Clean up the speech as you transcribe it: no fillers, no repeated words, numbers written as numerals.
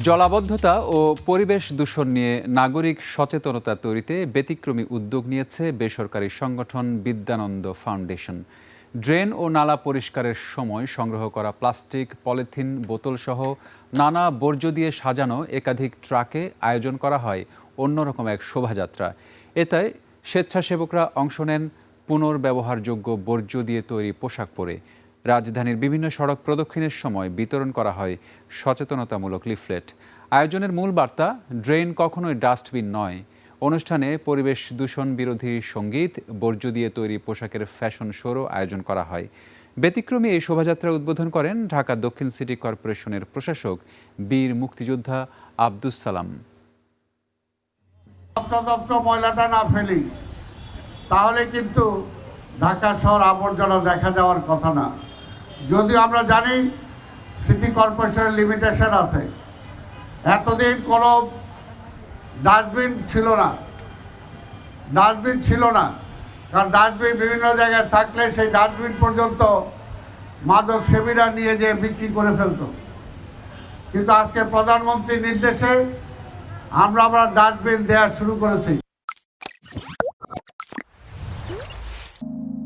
জলাবদ্ধতা ও পরিবেশ দূষণ নিয়ে নাগরিক সচেতনতা তৈরিতে ব্যতিক্রমী উদ্যোগ নিয়েছে বেসরকারি সংগঠন বিদ্যানন্দ ফাউন্ডেশন। ড্রেন ও নালা পরিষ্কারের সময় সংগ্রহ করা প্লাস্টিক, পলিথিন, বোতলসহ নানা বর্জ্য দিয়ে সাজানো একাধিক ট্রাকে আয়োজন করা হয় অন্যরকম এক শোভাযাত্রা। এতে স্বেচ্ছাসেবকরা অংশ নেন পুনর্ব্যবহারযোগ্য বর্জ্য দিয়ে তৈরি পোশাক পরে। রাজধানীর বিভিন্ন সড়ক প্রদক্ষিণের সময় বিতরণ করা হয় সচেতনতামূলক লিফলেট। আয়োজনের মূল বার্তা, ড্রেন কখনোই ডাস্টবিন নয়। অনুষ্ঠানে পরিবেশ দূষণ বিরোধী সঙ্গীত, বর্জ্য দিয়ে তৈরি পোশাকের ফ্যাশন শোরও আয়োজন করা হয়। ব্যতিক্রমী এই শোভাযাত্রা উদ্বোধন করেন ঢাকা দক্ষিণ সিটি কর্পোরেশনের প্রশাসক বীর মুক্তিযোদ্ধা আব্দুস সালাম। ময়লাটা না ফেলি তাহলে কিন্তু ঢাকা শহর আবর্জনা দেখা যাওয়ার কথা না। যদিও আমরা জানি সিটি কর্পোরেশনের লিমিটেশন আছে, এতদিন কোনো ডাস্টবিন ছিল না, কারণ ডাস্টবিন বিভিন্ন জায়গায় থাকলে সেই ডাস্টবিন পর্যন্ত মাদক সেবীরা নিয়ে যেয়ে বিক্রি করে ফেলত। কিন্তু আজকে প্রধানমন্ত্রীর নির্দেশে আমরা ডাস্টবিন দেওয়া শুরু করেছি।